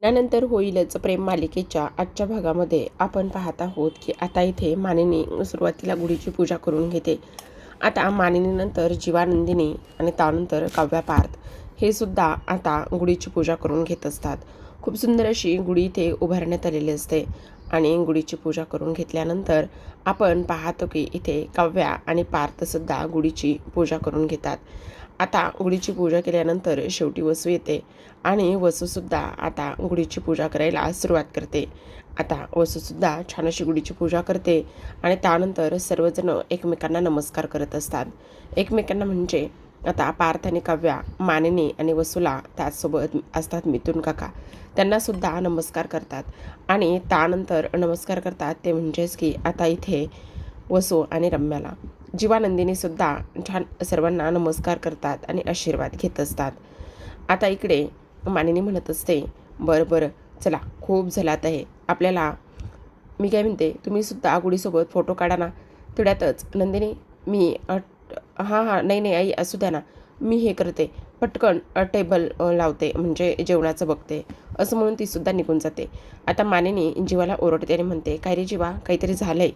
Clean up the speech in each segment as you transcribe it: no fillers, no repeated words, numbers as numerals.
त्यानंतर होईलच प्रेम मालिकेच्या आजच्या भागामध्ये आपण पाहत आहोत की आता इथे मानिनी सुरुवातीला गुढीची पूजा करून घेते. आता मानिनीनंतर जीवानंदिनी आणि त्यानंतर काव्या पार्थ हे सुद्धा आता गुढीची पूजा करून घेत असतात. खूप सुंदर अशी गुढी इथे उभारण्यात आलेली असते आणि गुढीची पूजा करून घेतल्यानंतर आपण पाहतो की इथे काव्या आणि पार्थसुद्धा गुढीची पूजा करून घेतात. आता गुढीची पूजा केल्यानंतर शेवटी वसू येते आणि वसूसुद्धा आता गुढीची पूजा करायला सुरुवात करते. आता वसूसुद्धा छान अशी गुढीची पूजा करते आणि त्यानंतर सर्वजण एकमेकांना नमस्कार करत असतात. एकमेकांना म्हणजे आता पार्थ आणि काव्या, मानिनी आणि वसूला त्याचसोबत असतात मिथुन काका, त्यांनासुद्धा नमस्कार करतात आणि त्यानंतर नमस्कार करतात ते म्हणजेच की आता इथे वसू आणि रम्याला जीवानंदिनीसुद्धा छान सर्वांना नमस्कार करतात आणि आशीर्वाद घेत असतात. आता इकडे मानिनी म्हणत असते, बरं बरं चला खूप झालात आहे आपल्याला. मी काय म्हणते, तुम्हीसुद्धा गुढीसोबत फोटो काढा ना. तेवढ्यातच नंदिनी, मी हां नाही नाही आई असू द्या ना, मी हे करते पटकन टेबल लावते म्हणजे जेवणाचं बघते, असं म्हणून तीसुद्धा निघून जाते. आता मानिनी जीवाला ओरडते आणि म्हणते, काय रे जीवा, काहीतरी झालंय?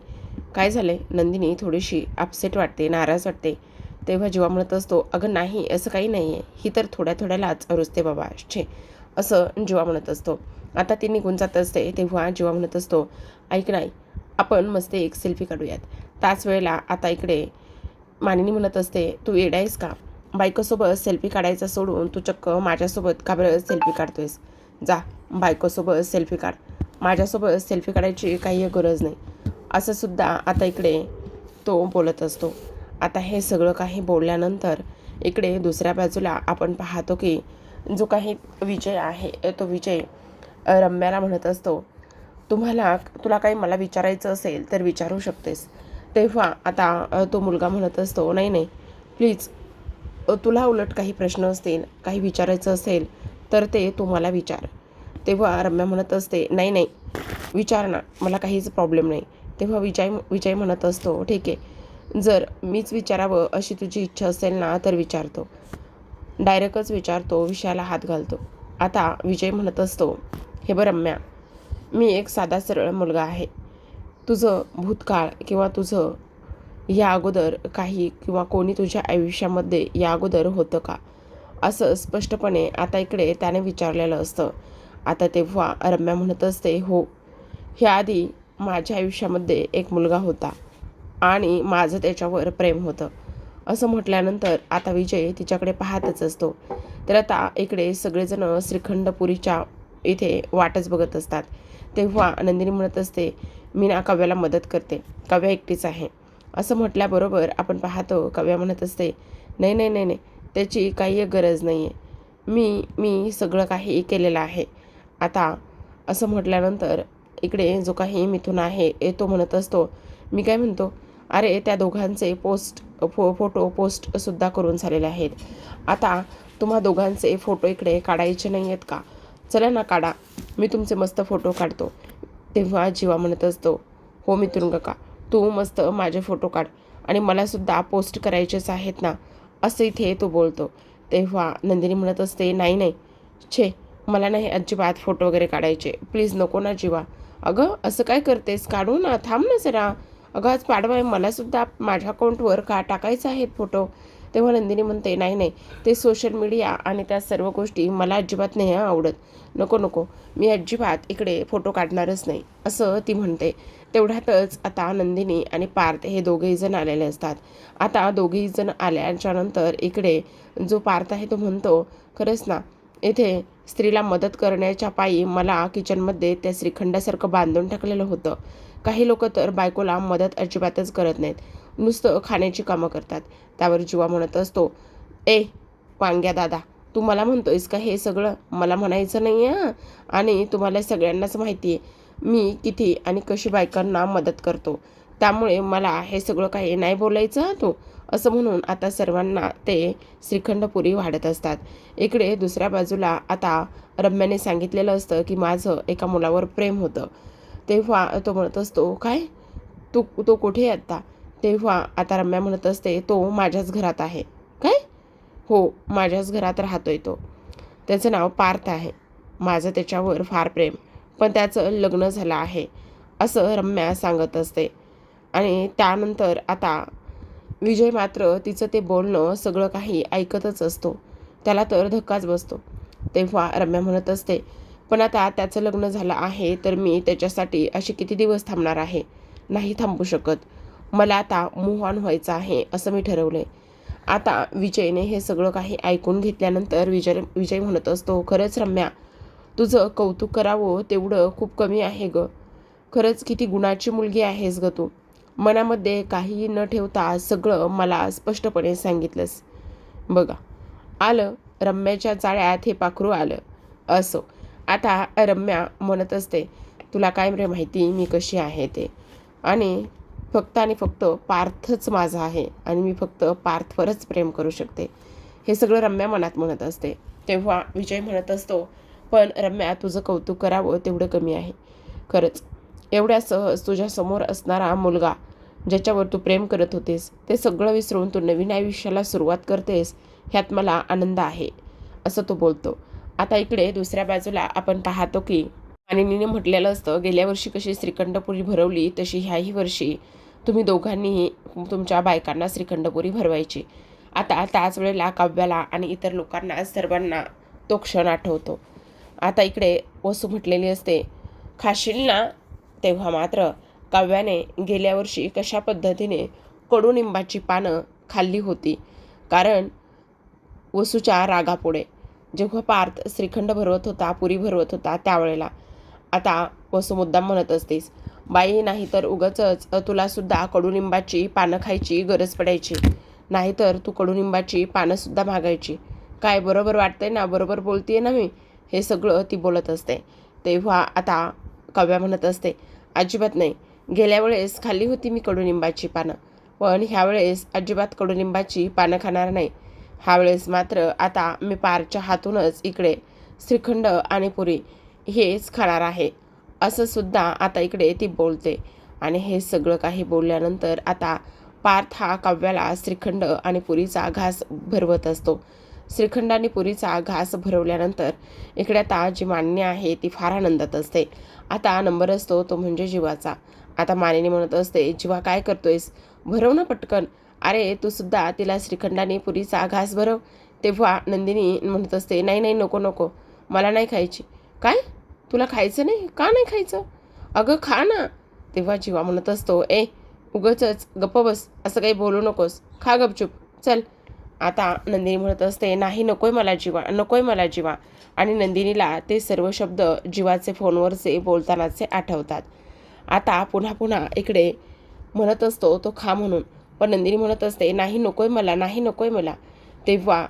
काय झालंय? नंदिनी थोडीशी अपसेट वाटते, नाराज वाटते. तेव्हा जीवा म्हणत असतो, अगं नाही असं काही नाही आहे, ही तर थोड्या थोड्यालाच रुसते बाबा, छे, असं जीवा म्हणत असतो. आता ती निघून जात असते तेव्हा जीवा म्हणत असतो, ऐक नाही, आपण मस्त एक सेल्फी काढूयात. त्याच वेळेला आता इकडे मानिनी म्हणत असते, तू येडायस का? बायकोसोबत सेल्फी काढायचा सोडून तू चक्क माझ्यासोबत का बरं सेल्फी काढतोयस? जा बायकोसोबत सेल्फी काढ, माझ्यासोबत सेल्फी काढायची काही गरज नाही, असं सुद्धा आता इकडे तो बोलत असतो. आता हे सगळं काही बोलल्यानंतर इकडे दुसऱ्या बाजूला आपण पाहतो की जो काही विजय आहे तो विजय रम्याला म्हणत असतो, तुला काही मला विचारायचं असेल तर विचारू शकतेस. तेव्हा आता तो मुलगा म्हणत असतो, नाही नाही प्लीज, तुला उलट काही प्रश्न असतील, काही विचारायचं असेल तर ते तू मला विचार. तेव्हा रम्या म्हणत असते, नाही नाही विचार ना, मला काहीच प्रॉब्लेम नाही. तेव्हा विजय म्हणत असतो, ठीक आहे, जर मीच विचारावं अशी तुझी इच्छा असेल ना तर विचारतो. डायरेक्टच विचारतो, विषयाला हात घालतो. आता विजय म्हणत असतो, हे बरं रम्या, मी एक साधा सरळ मुलगा आहे. तुझं भूतकाळ किंवा तुझं या अगोदर काही किंवा कोणी तुझ्या आयुष्यामध्ये या अगोदर होतं का, असं स्पष्टपणे आता इकडे त्याने विचारलेलं असतं. आता तेव्हा रम्या म्हणत असते, हो, ह्याआधी माझ्या आयुष्यामध्ये एक मुलगा होता आणि माझं त्याच्यावर प्रेम होतं, असं म्हटल्यानंतर आता विजय तिच्याकडे पाहतच असतो. तर आता इकडे सगळेजण श्रीखंडपुरीच्या इथे वाटच बघत असतात. तेव्हा नंदिनी म्हणत असते, मी ना काव्याला मदत करते, काव्या एकटीच आहे, असं म्हटल्याबरोबर आपण पाहतो काव्या म्हणत असते, नाही नाही नाही नाही, त्याची काही गरज नाही आहे, मी सगळं काही केलेलं आहे. आता असं म्हटल्यानंतर इकडे जो काही मिथुन आहे तो म्हणत असतो, मी काय म्हणतो, अरे त्या दोघांचे फोटो पोस्टसुद्धा करून झालेले आहेत. आता तुम्हा दोघांचे फोटो इकडे काढायचे नाही आहेत का? चला ना काढा, मी तुमचे मस्त फोटो काढतो. तेव्हा जीवा म्हणत असतो, हो मिथुन काका, तू मस्त माझे फोटो काढ आणि मलासुद्धा पोस्ट करायचेच आहेत ना, असं इथे तो बोलतो. तेव्हा नंदिनी म्हणत असते, नाही नाही, छे, मला नाही अजिबात फोटो वगैरे काढायचे, प्लीज नको ना जीवा. अगं असं काय करतेस, काढू ना, थांब ना जरा, अगं आज पाडवा आहे, मलासुद्धा माझ्या अकाउंटवर का टाकायचं आहेत फोटो. तेव्हा नंदिनी म्हणते, नाही नाही, ते सोशल मीडिया आणि त्या सर्व गोष्टी मला अजिबात नाही आवडत, नको नको, मी अजिबात इकडे फोटो काढणारच नाही, असं ती म्हणते. तेवढ्यातच आता नंदिनी आणि पार्थ हे दोघेही जण आलेले असतात. आता दोघेही जण आल्याच्यानंतर इकडे जो पार्थ आहे तो म्हणतो, खरंच ना, इथे स्त्रीला मदत करण्याच्या पायी मला किचनमध्ये त्या श्रीखंडासारखं बांधून टाकलेलं होतं. काही लोक तर बायकोला मदत अजिबातच करत नाहीत, नुसतं खाण्याची कामं करतात. त्यावर जीवा म्हणत असतो, ए वांग्या दादा, तू मला म्हणतोयस का हे सगळं? मला म्हणायचं नाही आहे. आणि तुम्हाला सगळ्यांनाच माहिती आहे मी किती आणि कशी बायकांना मदत करतो, त्यामुळे मला हे सगळं काही नाही बोलायचं तू, असं म्हणून आता सर्वांना ते श्रीखंडपुरी वाढत असतात. इकडे दुसऱ्या बाजूला आता रम्याने सांगितलेलं असतं की माझं एका मुलावर प्रेम होतं. तेव्हा तो म्हणत असतो, काय, तो कुठे आहे आत्ता? तेव्हा आता रम्या म्हणत असते, तो माझ्याच घरात आहे. काय? हो, माझ्याच घरात राहतोय तो, त्याचं नाव पार्थ आहे. माझं त्याच्यावर फार प्रेम, पण त्याचं लग्न झालं आहे असं रम्या सांगत असते. आणि त्यानंतर आता विजय मात्र तिचं ते बोलणं सगळं काही ऐकतच असतो. त्याला तर धक्काच बसतो. तेव्हा रम्या म्हणत असते, पण आता त्याचं लग्न झालं आहे तर मी त्याच्यासाठी असे किती दिवस थांबणार आहे? नाही थांबू शकत. मला आता मूव्ह ऑन व्हायचं आहे असं मी ठरवलंय. आता विजयने हे सगळं काही ऐकून घेतल्यानंतर विजय म्हणत असतो, खरंच रम्या, तुझं कौतुक करावं तेवढं खूप कमी आहे ग. खरंच किती गुणाची मुलगी आहेस ग तू. मनामध्ये काही न ठेवता सगळं मला स्पष्टपणे सांगितलंस. बघा, आलं रम्याच्या जाळ्यात हे पाखरू आलं. असो, आता रम्या म्हणत असते, तुला काय रे माहिती मी कशी आहे ते. आणि फक्त आणि फक्त पार्थच माझा आहे आणि मी फक्त पार्थवरच प्रेम करू शकते. हे सगळं रम्या मनात म्हणत असते. तेव्हा विजय म्हणत असतो, पण रम्या, तुझं कौतुक करावं तेवढं कमी आहे. खरंच एवढ्या सहज तुझ्यासमोर असणारा मुलगा ज्याच्यावर तू प्रेम करत होतेस ते सगळं विसरून तू नवीन आयुष्याला सुरुवात करतेस, ह्यात मला आनंद आहे असं तो बोलतो. आता इकडे दुसऱ्या बाजूला आपण पाहतो की मानिनीने म्हटलेलं असतं, गेल्या वर्षी कशी श्रीखंडपुरी भरवली तशी ह्याही वर्षी तुम्ही दोघांनीही तुमच्या बायकांना श्रीखंडपुरी भरवायची. आता त्याच वेळेला काव्याला आणि इतर लोकांना सर्वांना तो क्षण आठवतो. आता इकडे वसू म्हटलेली असते, खाशील ना? तेव्हा मात्र काव्याने गेल्या वर्षी कशा पद्धतीने कडुनिंबाची पानं खाल्ली होती, कारण वसूच्या रागापुढे. जेव्हा पार्थ श्रीखंड भरवत होता, पुरी भरवत होता त्यावेळेला. आता वसू मुद्दाम म्हणत असतेस, बाई, नाही तर उगाचच तुलासुद्धा कडुनिंबाची पानं खायची गरज पडायची, नाहीतर तू कडुनिंबाची पानंसुद्धा मागायची. काय बरोबर वाटतंय ना? बरोबर बोलतीये ना मी? हे सगळं ती बोलत असते. तेव्हा आता काव्या म्हणत असते, अजिबात नाही. गेल्या वेळेस खाल्ली होती मी कडुनिंबाची पानं, पण ह्यावेळेस अजिबात कडुनिंबाची पानं खाणार नाही. ह्यावेळेस मात्र आता मी पारच्या हातूनच इकडे श्रीखंड आणि पुरी हेच खाणार आहे असं सुद्धा आता इकडे ती बोलते. आणि हे सगळं काही बोलल्यानंतर आता पार्थ हा काव्याला श्रीखंड आणि पुरीचा घास भरवत असतो. श्रीखंड आणि पुरीचा घास भरवल्यानंतर इकडे आता जी मान्य आहे ती फार आनंदात असते. आता नंबर असतो तो म्हणजे जीवाचा. आता मानिनी म्हणत असते, जीवा काय करतोयस? भरव ना पटकन. अरे तू सुद्धा तिला श्रीखंड आणि पुरीचा घास भरव. तेव्हा नंदिनी म्हणत असते, नाही नाही, नको नको, मला नाही खायची. काय? तुला खायचं नाही? का नाही खायचं? अगं खा ना. तेव्हा जीवा म्हणत असतो, उगाचच गप्प बस, असं काही बोलू नकोस, खा गपचूप, चल. आता नंदिनी म्हणत असते, नाही, नकोय मला जीवा, नकोय मला जीवा. आणि नंदिनीला ते सर्व शब्द जीवाचे फोनवरचे बोलतानाचे आठवतात. आता पुन्हा पुन्हा इकडे म्हणत असतो तो खा म्हणून, पण नंदिनी म्हणत असते, नाही नकोय मला, नाही नकोय मला. तेव्हा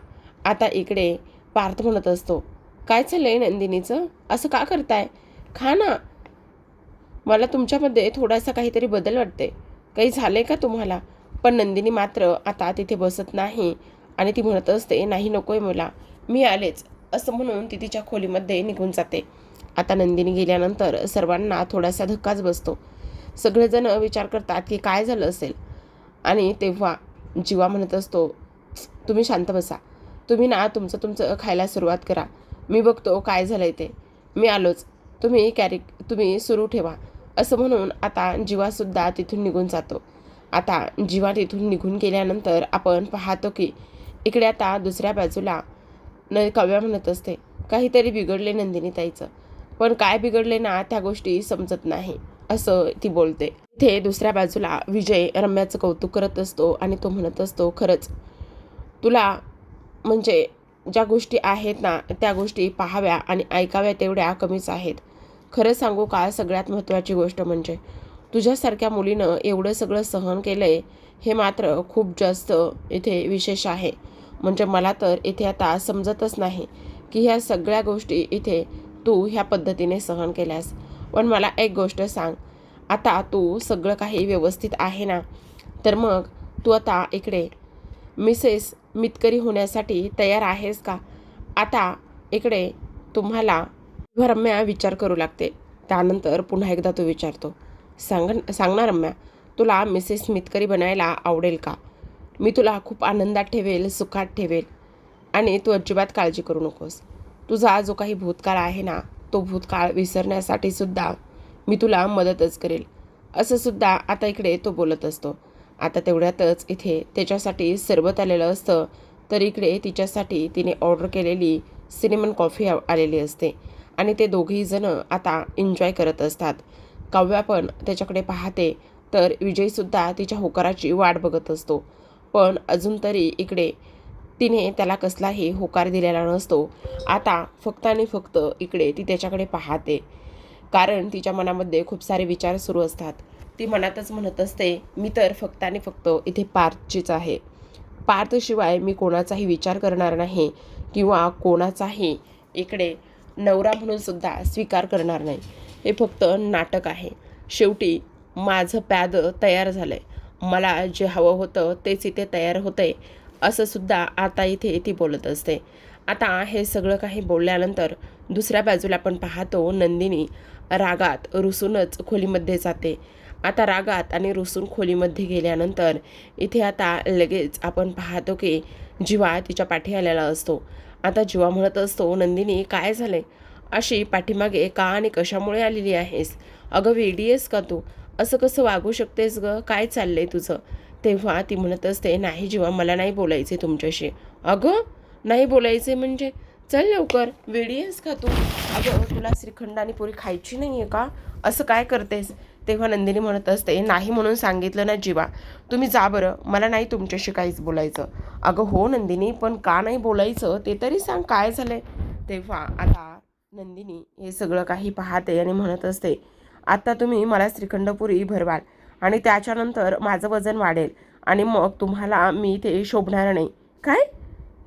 आता इकडे पार्थ म्हणत असतो, काय चाललंय नंदिनीचं? असं का करताय? खा ना. मला तुमच्यामध्ये थोडासा काहीतरी बदल वाटते. काही झालंय का तुम्हाला? पण नंदिनी मात्र आता तिथे बसत नाही आणि ती म्हणत असते, नाही नकोय मला, मी आलेच, असं म्हणून ती तिच्या खोलीमध्ये निघून जाते. आता नंदिनी गेल्यानंतर सर्वांना थोडासा धक्काच बसतो. सगळेजण विचार करतात की काय झालं असेल. आणि तेव्हा जीवा म्हणत असतो, तुम्ही शांत बसा, तुम्ही ना तुमचं खायला सुरुवात करा, मी बघतो काय झालंय ते, मी आलोच, तुम्ही सुरू ठेवा, असं म्हणून आता जीवासुद्धा तिथून निघून जातो. आता जीवा तिथून निघून गेल्यानंतर आपण पाहतो की इकडे आता दुसऱ्या बाजूला काव्या म्हणत असते, काहीतरी बिघडले नंदिनी ताईचं, पण काय बिघडले ना त्या गोष्टी समजत नाही असं ती बोलते. इथे दुसऱ्या बाजूला विजय रम्याचं कौतुक करत असतो आणि तो म्हणत असतो, खरंच तुला म्हणजे ज्या गोष्टी आहेत ना त्या गोष्टी पाहाव्या आणि ऐकाव्या तेवढ्या कमीच आहेत. खरं सांगू का, सगळ्यात महत्त्वाची गोष्ट म्हणजे तुझ्यासारख्या मुलीनं एवढं सगळं सहन केलंय हे मात्र खूप जास्त इथे विशेष आहे. म्हणजे मला तर इथे आता समजतच नाही की ह्या सगळ्या गोष्टी इथे तू ह्या पद्धतीने सहन केल्यास. पण मला एक गोष्ट सांग, आता तू सगळं काही व्यवस्थित आहे ना? तर मग तू आता इकडे मिसेस मितकरी होण्यासाठी तयार आहेस का? आता इकडे तुम्हाला रम्या विचार करू लागते. त्यानंतर पुन्हा एकदा तो विचारतो, सांग ना रम्या, तुला मिसेस मितकरी बनायला आवडेल का? मी तुला खूप आनंदात ठेवेल, सुखात ठेवेल आणि तू अजिबात काळजी करू नकोस. तुझा जो काही भूतकाळ आहे ना, तो भूतकाळ विसरण्यासाठी सुद्धा मी तुला मदतच करेल, असं सुद्धा आता इकडे तो बोलत असतो. आता तेवढ्यातच इथे त्याच्यासाठी सरबत आलेलं असतं, तर इकडे तिच्यासाठी तिने ऑर्डर केलेली सिनेमन कॉफी आलेली असते आणि ते दोघेही जण आता एन्जॉय करत असतात. काव्या पण त्याच्याकडे पाहते, तर विजयसुद्धा तिच्या होकाराची वाट बघत असतो. पण अजून तरी इकडे तिने त्याला कसलाही होकार दिलेला नसतो. आता फक्त आणि फक्त इकडे ती त्याच्याकडे पाहते, कारण तिच्या मनामध्ये खूप सारे विचार सुरू असतात. ती मनातच म्हणत असते, मी तर फक्त आणि फक्त इथे पार्थचीच आहे. पार्थशिवाय मी कोणाचाही विचार करणार नाही किंवा कोणाचाही इकडे नवरा म्हणून सुद्धा स्वीकार करणार नाही. हे फक्त नाटक आहे. शेवटी माझं प्यादं तयार झालं आहे. मला जे हवं होतं तेच इथे तयार होतं आहे, असं सुद्धा आता इथे ती बोलत असते. आता हे सगळं काही बोलल्यानंतर दुसऱ्या बाजूला आपण पाहतो नंदिनी रागात रुसूनच खोलीमध्ये जाते. आता रागात आणि रुसून खोलीमध्ये गेल्यानंतर इथे आता लगेच आपण पाहतो की जीवा तिच्या पाठी आलेला असतो. आता जीवा म्हणत असतो, नंदिनी काय झाले, अशी पाठीमागे का आणि कशामुळे आलेली आहेस? अगं वेडी आहेस का तू? असं कसं वागू शकतेस ग? काय चाललंय तुझं? तेव्हा ती म्हणत असते, नाही जीवा, मला नाही बोलायचे तुमच्याशी. अगं नाही बोलायचे म्हणजे? चल लवकर, वेडी आहेस का तू? अगं तुला श्रीखंड आणि पुरी खायची नाही आहे का? असं काय करतेस? तेव्हा नंदिनी म्हणत असते, नाही म्हणून सांगितलं ना जीवा, तुम्ही जा बरं, मला नाही तुमच्याशी काहीच बोलायचं. अगं हो नंदिनी, पण का नाही बोलायचं ते तरी सांग, काय झालंय? तेव्हा आता नंदिनी हे सगळं काही पाहते आणि म्हणत असते, आता तुम्ही मला श्रीखंडपुरी भरवाल आणि त्याच्यानंतर माझं वजन वाढेल आणि मग तुम्हाला मी ते शोभणार नाही काय?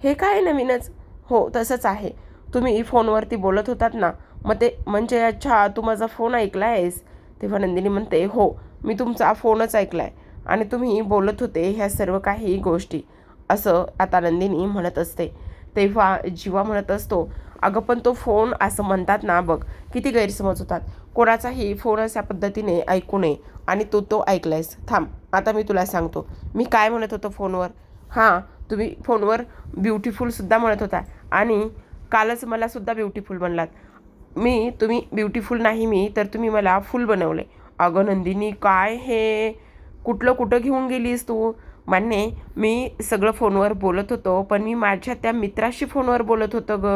हे काय नवीनच? हो तसंच आहे. तुम्ही फोनवरती बोलत होतात ना, मग ते म्हणजे अच्छा तू माझा फोन ऐकला आहेस? तेव्हा नंदिनी म्हणते, हो मी तुमचा फोनच ऐकला आहे आणि तुम्ही बोलत होते ह्या सर्व काही गोष्टी, असं आता नंदिनी म्हणत असते. तेव्हा जीवा म्हणत असतो, अगं पण तो फोन असं म्हणतात ना बघ, किती गैरसमज होतात. कोणाचाही फोन अशा पद्धतीने ऐकू नये आणि तू तो ऐकलायस. थांब आता मी तुला सांगतो मी काय म्हणत होतो फोनवर. हां तुम्ही फोनवर ब्युटिफुलसुद्धा म्हणत होता आणि कालच मला सुद्धा ब्युटिफुल म्हणलात. तुम्ही ब्युटिफुल नाही मी तर तुम्ही मला फुल बनवले. अगं नंदिनी काय हे कुठं घेऊन गेलीस तू? मान्य मी सगळं फोनवर बोलत होतो, पण मी माझ्या त्या मित्राशी फोनवर बोलत होतो ग,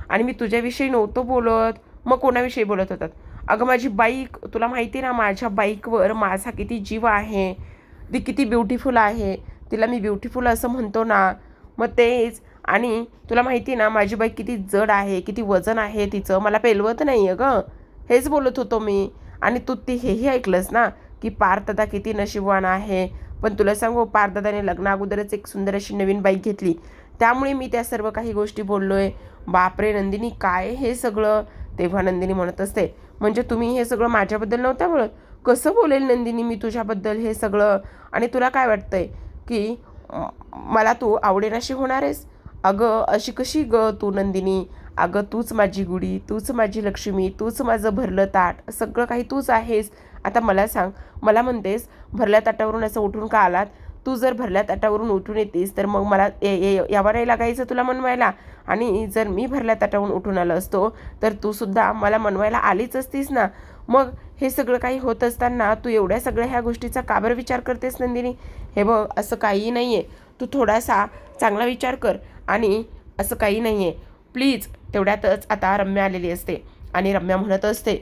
आणि मी तुझ्याविषयी नव्हतो बोलत. मग कोणाविषयी बोलत होतात? अगं माझी बाईक, तुला माहिती ना माझ्या बाईकवर माझा किती जीव आहे, ती किती ब्युटिफुल आहे, तिला मी ब्युटिफुल असं म्हणतो ना. मग तेच, आणि तुला माहिती ना माझी बाईक किती जड आहे, किती वजन आहे तिचं, मला पेलवत नाही आहे गं, हेच बोलत होतो मी. आणि तू हेही ऐकलंस ना की पार्थदा किती नशीबवान आहे. पण तुला सांगू, पार्थदाने लग्ना अगोदरच एक सुंदर अशी नवीन बाईक घेतली, त्यामुळे मी त्या सर्व काही गोष्टी बोललोय. बापरे नंदिनी काय हे सगळं? तेव्हा नंदिनी म्हणत असते, म्हणजे तुम्ही हे सगळं माझ्याबद्दल नव्हतं बोलत? कसं बोलेल नंदिनी मी तुझ्याबद्दल हे सगळं? आणि तुला काय वाटतंय की मला तू आवडेनाशी होणार आहेस? अगं अशी कशी ग तू नंदिनी? अगं तूच माझी गुढी, तूच माझी लक्ष्मी, तूच माझं भरलं ताट, सगळं काही तूच आहेस. आता मला सांग, मला म्हणतेस भरल्या ताटावरून असं उठून का आलात? तू जर भरल्या ताटावरून उठून येतीस तर मग मला यावर नाही लागायचं तुला मनवायला. आणि जर मी भरल्या ताटावरून उठून आलो असतो तर तू सुद्धा मला मनवायला आलीच असतीस ना. मग हे सगळं काही होत असताना तू एवढ्या सगळ्या ह्या गोष्टीचा का बरं विचार करतेस नंदिनी? हे बघ असं काही नाही आहे, तू थोडासा चांगला विचार कर. आणि असं काही नाही आहे प्लीज. तेवढ्यातच आता रम्या आलेली असते आणि रम्या म्हणत असते,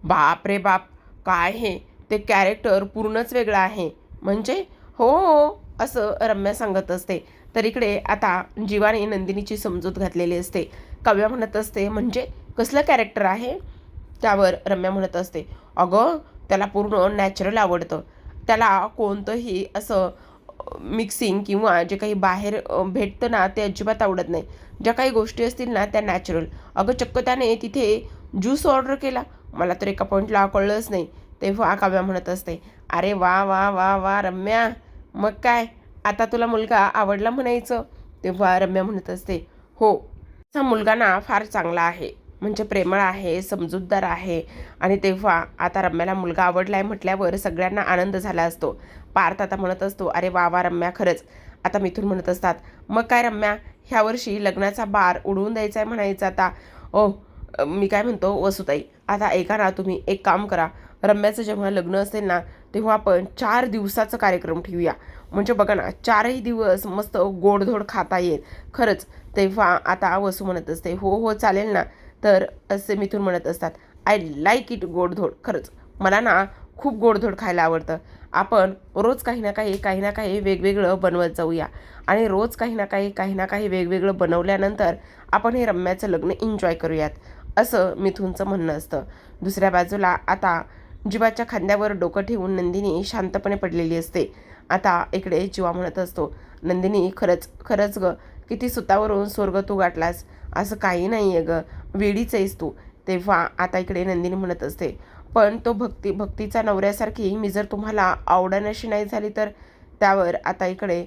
बाप रे बाप, काय हे, ते कॅरेक्टर पूर्णच वेगळं आहे. म्हणजे हो हो असं रम्या सांगत असते. तर इकडे आता जीवाने नंदिनीची समजूत घातलेली असते. काव्या म्हणत असते, म्हणजे कसलं कॅरेक्टर आहे? त्यावर रम्या म्हणत असते, अगं त्याला पूर्ण नॅचरल आवडतं, त्याला कोणतंही असं मिक्सिंग किंवा जे काही बाहेर भेटतं ना ते अजिबात आवडत नाही. ज्या काही गोष्टी असतील ना त्या नॅचरल. अगं चक्क त्याने तिथे ज्यूस ऑर्डर केला, मला तर एका पॉईंटला कळलंच नाही. तेव्हा काव्या म्हणत असते, अरे वा वा वा वा रम्या, मग काय आता तुला मुलगा आवडला म्हणायचं? तेव्हा रम्या म्हणत असते, हो असा मुलगा ना फार चांगला आहे, म्हणजे प्रेमळ आहे, समजूतदार आहे. आणि तेव्हा आता रम्याला मुलगा आवडला आहे म्हटल्यावर सगळ्यांना आनंद झाला असतो. पार्थ आता म्हणत असतो, अरे वा वा रम्या खरंच. आता मिथून म्हणत असतात, मग काय रम्या, ह्या वर्षी लग्नाचा बार उडवून द्यायचा आहे म्हणायचं आता. हो, मी काय म्हणतो वसुताई, आता ऐका ना, तुम्ही एक काम करा, रम्याचं जेव्हा लग्न असेल ना तेव्हा आपण 4 दिवसाचा कार्यक्रम ठेवूया. म्हणजे बघा ना, 4ही दिवस मस्त गोडधोड खाता येईल खरंच. तेव्हा आता वसू म्हणत असते, हो हो चालेल ना. तर असे मिथून म्हणत असतात, आय लाईक इट गोडधोड. खरंच मला ना खूप गोडधोड खायला आवडतं. आपण रोज काही ना काही वेगवेगळं बनवत जाऊया आणि रोज काही ना काही वेगवेगळं बनवल्यानंतर आपण हे रम्याचं लग्न एन्जॉय करूयात, असं मिथूनचं म्हणणं असतं. दुसऱ्या बाजूला आता जीवाच्या खांद्यावर डोकं ठेवून नंदिनी शांतपणे पडलेली असते. आता इकडे जीवा म्हणत असतो, नंदिनी खरंच खरंच ग, किती सुतावरून स्वर्ग तू गाठलास, असं काही नाही आहे ग, वेडीच आहेस तू. तेव्हा आता इकडे नंदिनी म्हणत असते, पण तो भक्तीचा नवऱ्यासारखी मी जर तुम्हाला आवडण्याशी नाही झाली तर. त्यावर आता इकडे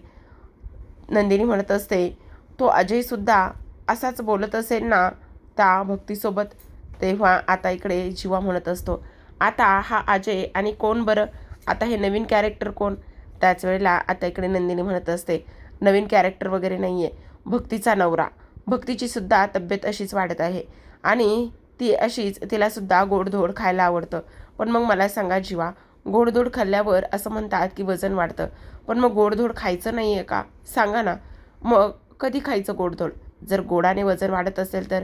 नंदिनी म्हणत असते, तो अजयसुद्धा असाच बोलत असेल ना त्या भक्तीसोबत. तेव्हा आता इकडे जीवा म्हणत असतो, आता हा अजय आणि कोण बरं, आता हे नवीन कॅरेक्टर कोण. त्याच वेळेला आता इकडे नंदिनी म्हणत असते, नवीन कॅरेक्टर वगैरे नाही आहे, भक्तीचा नवरा. भक्तीची सुद्धा तब्येत अशीच वाढत आहे आणि ती अशीच, तिलासुद्धा गोडधोड खायला आवडतं. पण मग मला सांगा जीवा, गोडधोड खाल्ल्यावर असं म्हणतात की वजन वाढतं, पण मग गोडधोड खायचं नाही आहे का, सांगा ना. मग कधी खायचं गोडधोड, जर गोडाने वजन वाढत असेल तर.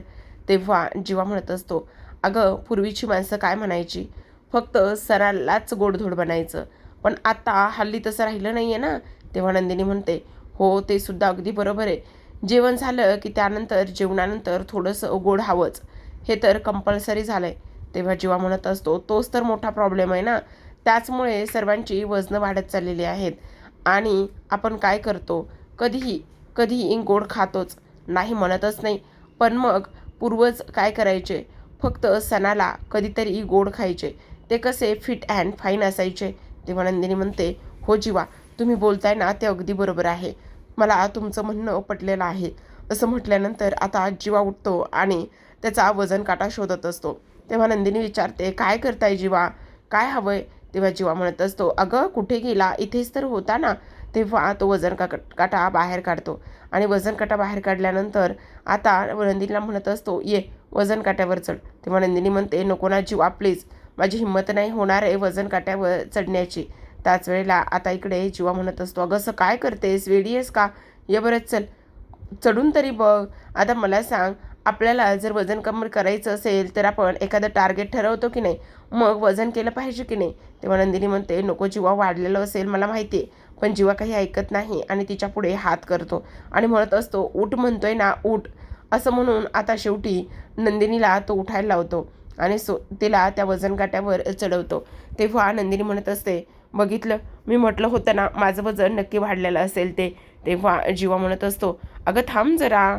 तेव्हा जीवा म्हणत असतो, अगं पूर्वीची माणसं काय म्हणायची, फक्त सणालाच गोडधोड बनायचं, पण आता हल्ली तसं राहिलं नाही आहे ना. तेव्हा नंदिनी म्हणते, हो ते सुद्धा अगदी बरोबर आहे. जेवण झालं की त्यानंतर जेवणानंतर थोडंसं गोड हवंच, हे तर कंपल्सरी झालं आहे. तेव्हा जीवा म्हणत असतो, तोच तर मोठा प्रॉब्लेम आहे ना, त्याचमुळे सर्वांची वजनं वाढत चाललेली आहेत. आणि आपण काय करतो, कधीही गोड खातोच, नाही म्हणतच नाही, पण मग पूर्वज काय करायचे, फक्त सणाला कधीतरी गोड खायचे, ते कसे फिट अँड फाईन असायचे. तेव्हा नंदिनी म्हणते, हो जीवा, तुम्ही बोलताय ना ते अगदी बरोबर आहे, मला तुमचं म्हणणं पटलेलं आहे. असं म्हटल्यानंतर आता जीवा उठतो आणि त्याचा वजन काटा शोधत असतो. तेव्हा नंदिनी विचारते, काय करताय जीवा, काय हवंय. तेव्हा जीवा म्हणत असतो, अगं कुठे गेला, इथेच तर होता ना. तेव्हा तो वजन काटा बाहेर काढतो आणि वजन काटा बाहेर काढल्यानंतर आता नंदिनीला म्हणत असतो, ये वजन काट्यावर चढ. तेव्हा नंदिनी म्हणते, नको ना जीवा प्लीज, माझी हिंमत नाही होणार आहे वजन काट्यावर चढण्याची. त्याच वेळेला आता इकडे जीवा म्हणत असतो, अगं असं काय करतेस, वेडी आहेस का, ये बरंच चल, चढून तरी बघ. आता मला सांग, आपल्याला जर वजन कमी करायचं असेल तर आपण एखादं टार्गेट ठरवतो की नाही, मग वजन केलं पाहिजे की नाही. तेव्हा नंदिनी म्हणते, नको जीवा, वाढलेलं असेल मला माहिती आहे, पण जीवा काही ऐकत नाही आणि तिच्या पुढे हात करतो आणि म्हणत असतो, उठ म्हणतोय ना उठ. असं म्हणून आता शेवटी नंदिनीला तो उठायला लावतो आणि तिला त्या वजन काट्यावर चढवतो. तेव्हा नंदिनी म्हणत असते, बघितलं, मी म्हटलं होतं ना माझं वजन नक्की वाढलेलं असेल ते. तेव्हा जीवा म्हणत असतो, अगं थांब जरा,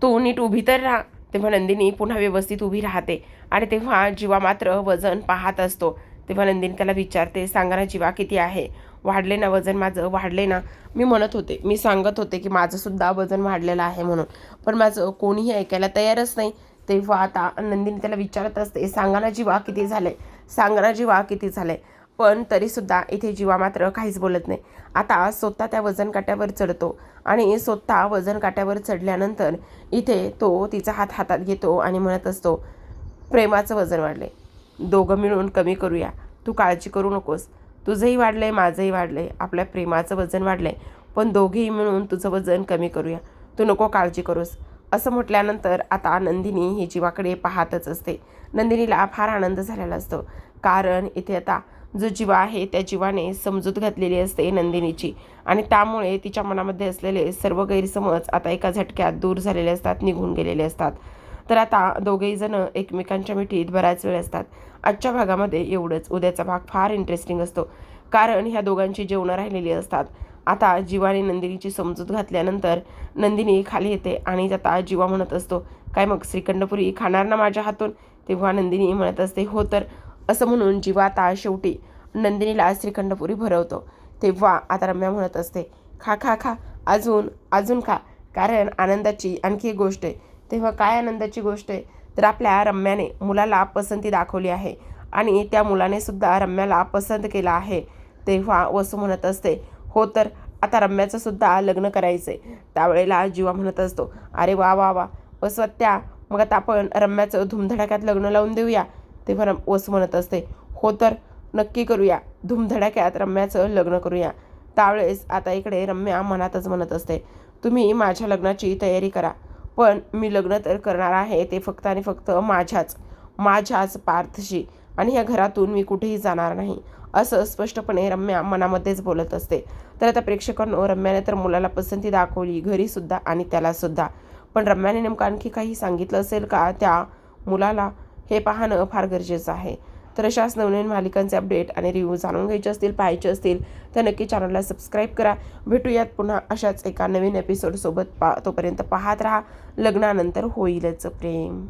तू नीट उभी तर राहा. तेव्हा नंदिनी पुन्हा व्यवस्थित उभी राहते आणि तेव्हा जीवा मात्र वजन पाहत असतो. तेव्हा नंदिनी त्याला विचारते, सांगा ना जीवा किती आहे, वाढले ना वजन माझं, वाढले ना. मी सांगत होते की माझंसुद्धा वजन वाढलेलं आहे म्हणून, पण माझं कोणीही ऐकायला तयारच नाही. तेव्हा आता नंदिनी त्याला विचारत असते, सांगा ना जीवा किती झाले, सांगा ना जीवा किती झाले. पण तरीसुद्धा इथे जीवा मात्र काहीच बोलत नाही. आता स्वतः त्या वजन काट्यावर चढतो आणि स्वतः वजन काट्यावर चढल्यानंतर इथे तो तिचा हात हातात घेतो आणि म्हणत असतो, प्रेमाचं वजन वाढले, दोघं मिळून कमी करूया, तू काळजी करू नकोस, तुझंही वाढलं आहे माझंही वाढलं आहे, आपल्या प्रेमाचं वजन वाढलं आहे, पण दोघेही मिळून तुझं वजन कमी करूया, तू नको काळजी करूस. असं म्हटल्यानंतर आता नंदिनी ही जीवाकडे पाहतच असते. नंदिनीला फार आनंद झालेला असतो, कारण इथे आता जो जीवा आहे त्या जीवाने समजूत घातलेली असते नंदिनीची आणि त्यामुळे तिच्या मनामध्ये असलेले सर्व गैरसमज आता एका झटक्यात दूर झालेले असतात, निघून गेलेले असतात. तर आता दोघेही जण एकमेकांच्या मिठीत बराच वेळ असतात. आजच्या भागामध्ये एवढंच. उद्याचा भाग फार इंटरेस्टिंग असतो, कारण ह्या दोघांची जेवणं राहिलेली असतात. आता जीवाने नंदिनीची समजूत घातल्यानंतर नंदिनी खाली येते आणि आता जीवा म्हणत असतो, काय मग श्रीखंडपुरी खाणार ना माझ्या हातून. तेव्हा नंदिनी म्हणत असते, हो तर. असं म्हणून जीवा आता शेवटी नंदिनीला श्रीखंडपुरी भरवतो. तेव्हा आता रम्या म्हणत असते, खा खा खा, अजून अजून खा, कारण आनंदाची आणखी एक गोष्ट आहे. तेव्हा काय आनंदाची गोष्ट आहे, तर आपल्या रम्याने मुलाला पसंती दाखवली आहे आणि त्या मुलाने सुद्धा रम्याला पसंत केलं आहे. तेव्हा वसू म्हणत असते, हो तर, आता रम्याचं सुद्धा लग्न करायचं आहे. त्यावेळेला जीवा म्हणत असतो, अरे वा वा वा वसवत्या, मग आता आपण रम्याचं धूमधडाक्यात लग्न लावून देऊया. तेव्हा वसू म्हणत असते, हो तर नक्की करूया, धूमधडाक्यात रम्याचं लग्न करूया. त्यावेळेस आता इकडे रम्या मनातच म्हणत असते, तुम्ही माझ्या लग्नाची तयारी करा, पण मी लग्न तर करणार आहे ते फक्त आणि फक्त माझ्याच पार्थशी, आणि ह्या घरातून मी कुठेही जाणार नाही, असं स्पष्टपणे रम्या मनामध्येच बोलत असते. तर आता प्रेक्षकांनो, रम्याने तर मुलाला पसंती दाखवली घरीसुद्धा आणि त्यालासुद्धा, पण रम्याने नेमकं आणखी काही सांगितलं असेल का त्या मुलाला, हे पाहणं फार गरजेचं आहे. तर अशाच नवनवीन मालिकांचे अपडेट आणि रिव्ह्यू जाणून घ्यायचे असतील, पाहायचे असतील तर नक्की चॅनलला सबस्क्राईब करा. भेटूयात पुन्हा अशाच एका नवीन एपिसोडसोबत. तोपर्यंत पाहत राहा लग्नानंतर होईलच प्रेम.